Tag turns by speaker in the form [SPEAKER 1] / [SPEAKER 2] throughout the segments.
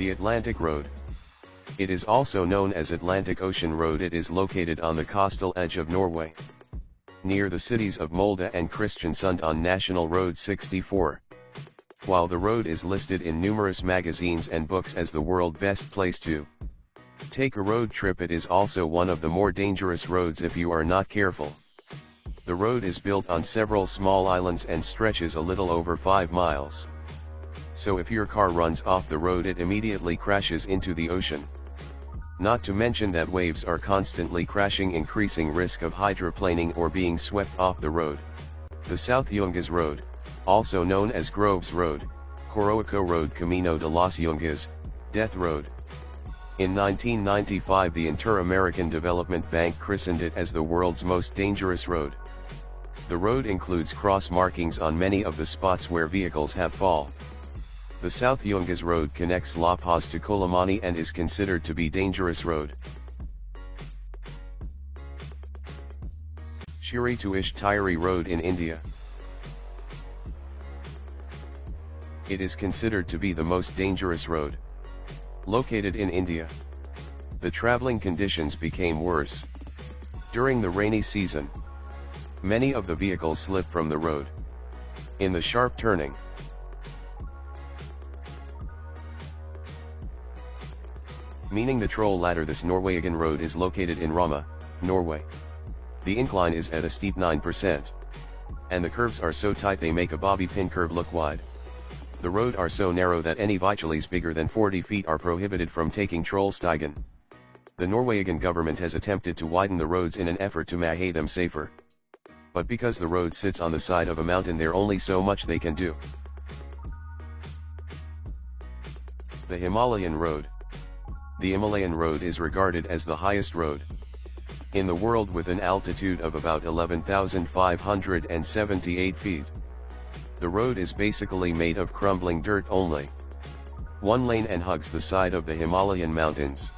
[SPEAKER 1] The Atlantic Road. It is also known as Atlantic Ocean Road. It is located on the coastal edge of Norway, near the cities of Molde and Kristiansund on National Road 64. While the road is listed in numerous magazines and books as the world's best place to take a road trip, it is also one of the more dangerous roads if you are not careful. The road is built on several small islands and stretches a little over 5 miles. So if your car runs off the road, it immediately crashes into the ocean. Not to mention that waves are constantly crashing, increasing risk of hydroplaning or being swept off the road. The South Yungas Road, also known as Groves Road, Coroaco Road, Camino de las Yungas, Death Road. In 1995, the Inter-American Development Bank christened it as the world's most dangerous road. The road includes cross markings on many of the spots where vehicles have fall. The South Yungas Road connects La Paz to Colomani and is considered to be dangerous road. Shiri to Ishtiri Road in India. It is considered to be the most dangerous road. Located in India, the traveling conditions became worse. During the rainy season, many of the vehicles slip from the road. In the sharp turning, meaning the Troll Ladder, this Norwegian road is located in Rama, Norway. The incline is at a steep 9%. And the curves are so tight they make a bobby pin curve look wide. The road are so narrow that any vehicles bigger than 40 feet are prohibited from taking Trollstigen. The Norwegian government has attempted to widen the roads in an effort to make them safer. But because the road sits on the side of a mountain, there only so much they can do. The Himalayan Road. The Himalayan Road is regarded as the highest road in the world, with an altitude of about 11,578 feet. The road is basically made of crumbling dirt only. One lane and hugs the side of the Himalayan mountains.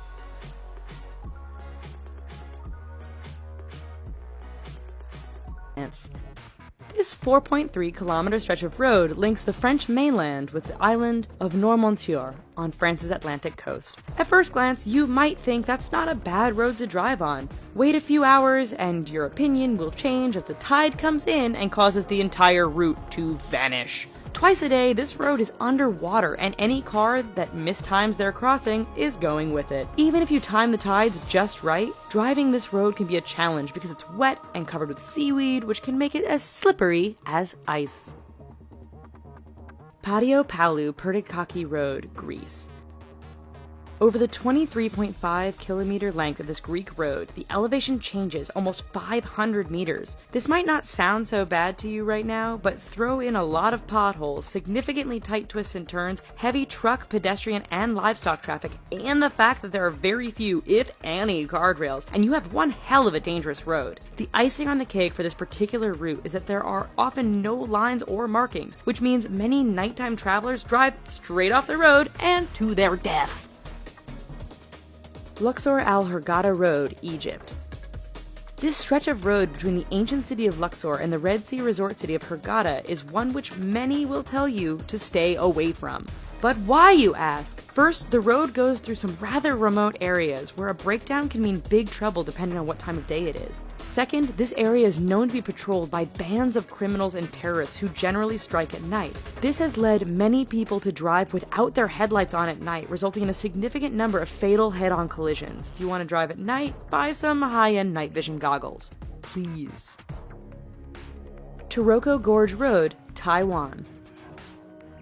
[SPEAKER 2] This 4.3-kilometer stretch of road links the French mainland with the island of Noirmoutier on France's Atlantic coast. At first glance, you might think that's not a bad road to drive on. Wait a few hours and your opinion will change as the tide comes in and causes the entire route to vanish. Twice a day, this road is underwater, and any car that mistimes their crossing is going with it. Even if you time the tides just right, driving this road can be a challenge because it's wet and covered with seaweed, which can make it as slippery as ice. Patio Palu Purdickaki Road, Greece. Over the 23.5-kilometer length of this Greek road, the elevation changes almost 500 meters. This might not sound so bad to you right now, but throw in a lot of potholes, significantly tight twists and turns, heavy truck, pedestrian, and livestock traffic, and the fact that there are very few, if any, guardrails, and you have one hell of a dangerous road. The icing on the cake for this particular route is that there are often no lines or markings, which means many nighttime travelers drive straight off the road and to their death. Luxor Al Hurghada Road, Egypt. This stretch of road between the ancient city of Luxor and the Red Sea resort city of Hurghada is one which many will tell you to stay away from. But why, you ask? First, the road goes through some rather remote areas where a breakdown can mean big trouble depending on what time of day it is. Second, this area is known to be patrolled by bands of criminals and terrorists who generally strike at night. This has led many people to drive without their headlights on at night, resulting in a significant number of fatal head-on collisions. If you want to drive at night, buy some high-end night vision goggles. Please. Taroko Gorge Road, Taiwan.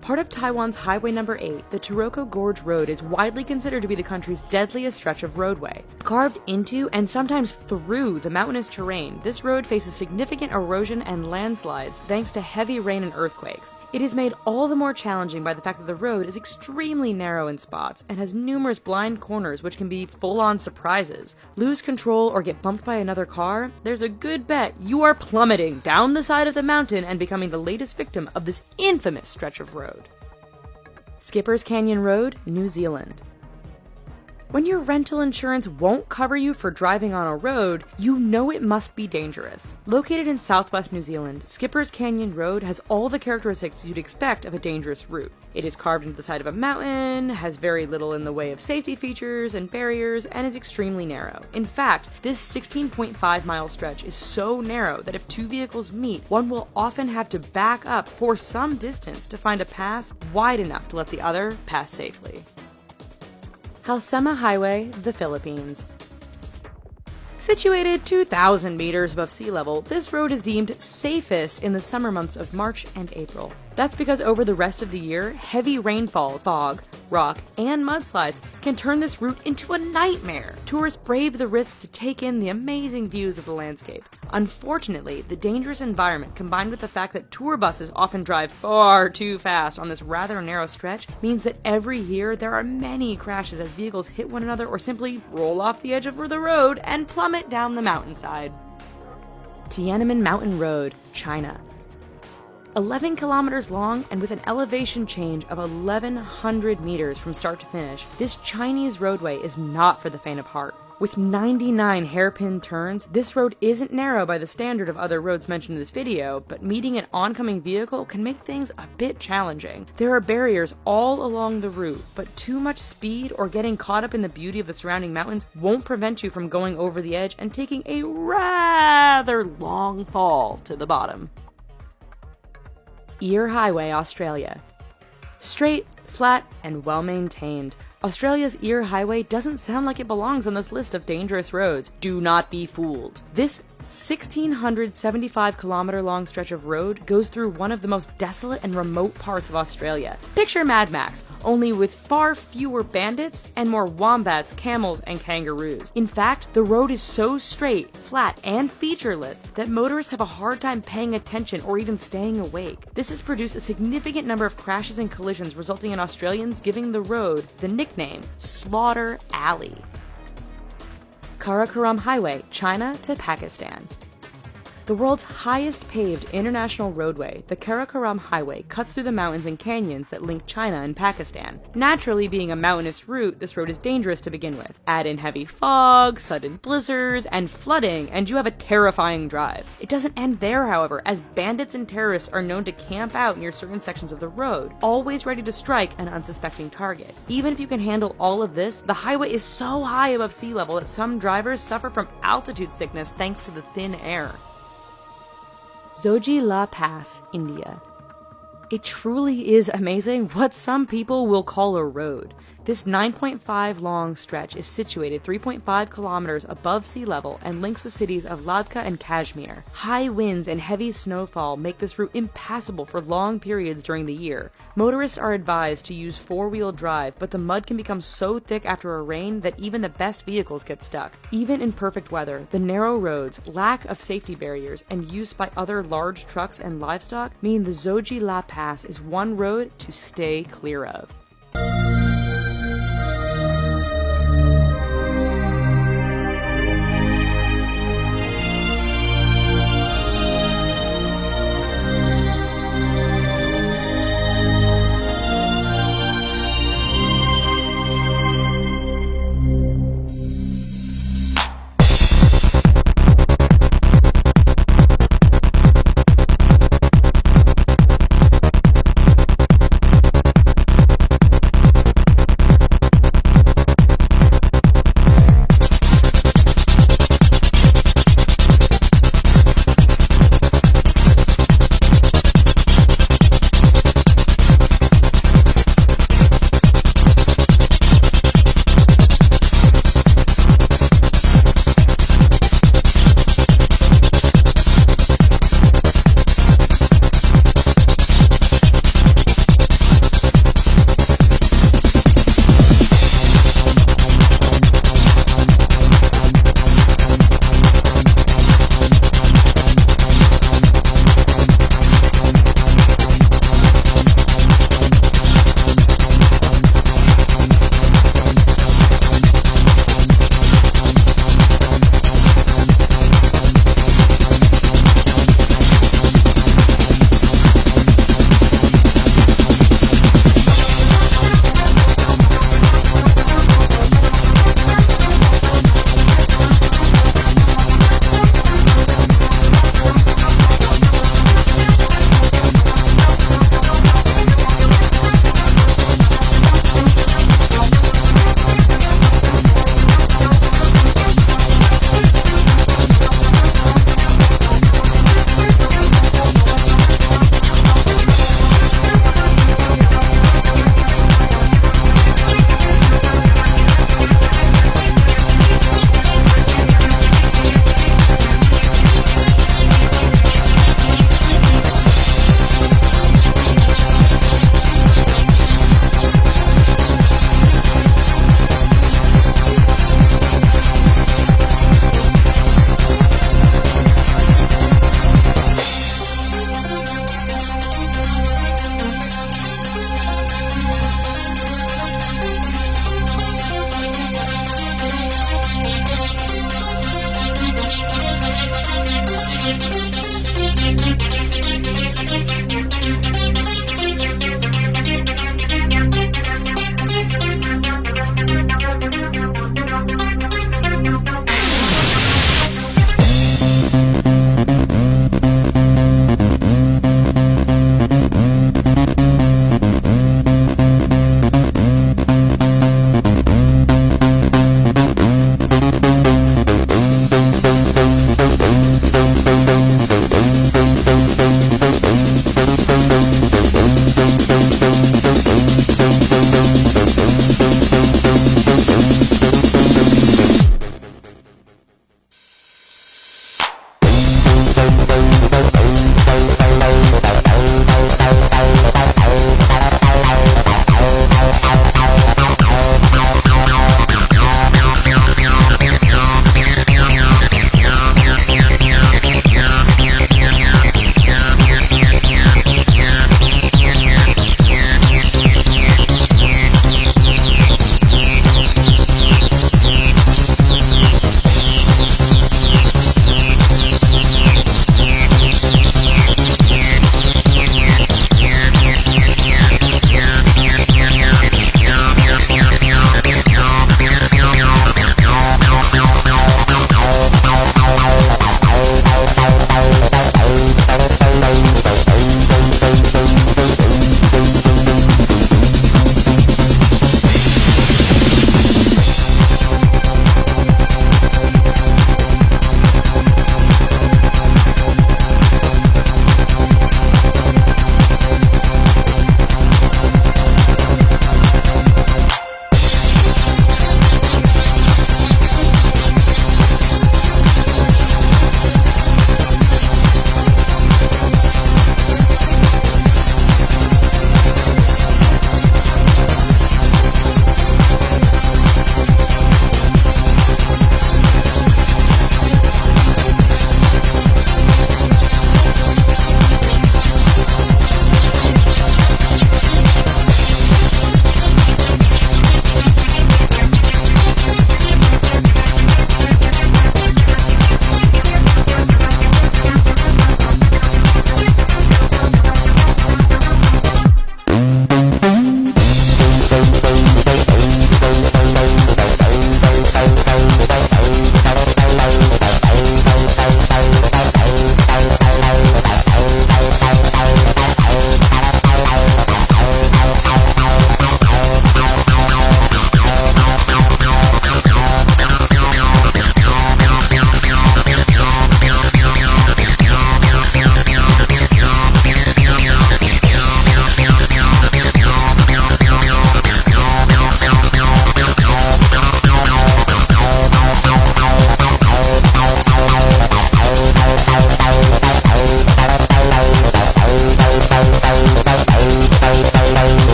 [SPEAKER 2] Part of Taiwan's Highway No. 8, the Taroko Gorge Road is widely considered to be the country's deadliest stretch of roadway. Carved into and sometimes through the mountainous terrain, this road faces significant erosion and landslides thanks to heavy rain and earthquakes. It is made all the more challenging by the fact that the road is extremely narrow in spots and has numerous blind corners which can be full-on surprises. Lose control or get bumped by another car? There's a good bet you are plummeting down the side of the mountain and becoming the latest victim of this infamous stretch of road. Skipper's Canyon Road, New Zealand. When your rental insurance won't cover you for driving on a road, you know it must be dangerous. Located in southwest New Zealand, Skipper's Canyon Road has all the characteristics you'd expect of a dangerous route. It is carved into the side of a mountain, has very little in the way of safety features and barriers, and is extremely narrow. In fact, this 16.5-mile stretch is so narrow that if two vehicles meet, one will often have to back up for some distance to find a pass wide enough to let the other pass safely. Halsema Highway, the Philippines. Situated 2,000 meters above sea level, this road is deemed safest in the summer months of March and April. That's because over the rest of the year, heavy rainfalls, fog, rock, and mudslides can turn this route into a nightmare. Tourists brave the risk to take in the amazing views of the landscape. Unfortunately, the dangerous environment combined with the fact that tour buses often drive far too fast on this rather narrow stretch means that every year there are many crashes as vehicles hit one another or simply roll off the edge of the road and plummet down the mountainside. Tiananmen Mountain Road, China. 11 kilometers long and with an elevation change of 1,100 meters from start to finish, this Chinese roadway is not for the faint of heart. With 99 hairpin turns, this road isn't narrow by the standard of other roads mentioned in this video, but meeting an oncoming vehicle can make things a bit challenging. There are barriers all along the route, but too much speed or getting caught up in the beauty of the surrounding mountains won't prevent you from going over the edge and taking a rather long fall to the bottom. Eyre Highway, Australia. Straight, flat, and well-maintained, Australia's Eyre Highway doesn't sound like it belongs on this list of dangerous roads. Do not be fooled. This 1,675-kilometer long stretch of road goes through one of the most desolate and remote parts of Australia. Picture Mad Max, only with far fewer bandits and more wombats, camels, and kangaroos. In fact, the road is so straight, flat, and featureless that motorists have a hard time paying attention or even staying awake. This has produced a significant number of crashes and collisions, resulting in Australians giving the road the nickname Slaughter Alley. Karakoram Highway, China to Pakistan. The world's highest paved international roadway, the Karakoram Highway cuts through the mountains and canyons that link China and Pakistan. Naturally, being a mountainous route, this road is dangerous to begin with. Add in heavy fog, sudden blizzards, and flooding, and you have a terrifying drive. It doesn't end there, however, as bandits and terrorists are known to camp out near certain sections of the road, always ready to strike an unsuspecting target. Even if you can handle all of this, the highway is so high above sea level that some drivers suffer from altitude sickness thanks to the thin air. Zoji La Pass, India. It truly is amazing what some people will call a road. This 9.5 long stretch is situated 3.5 kilometers above sea level and links the cities of Ladakh and Kashmir. High winds and heavy snowfall make this route impassable for long periods during the year. Motorists are advised to use four-wheel drive, but the mud can become so thick after a rain that even the best vehicles get stuck. Even in perfect weather, the narrow roads, lack of safety barriers, and use by other large trucks and livestock mean the Zoji La Pass is one road to stay clear of.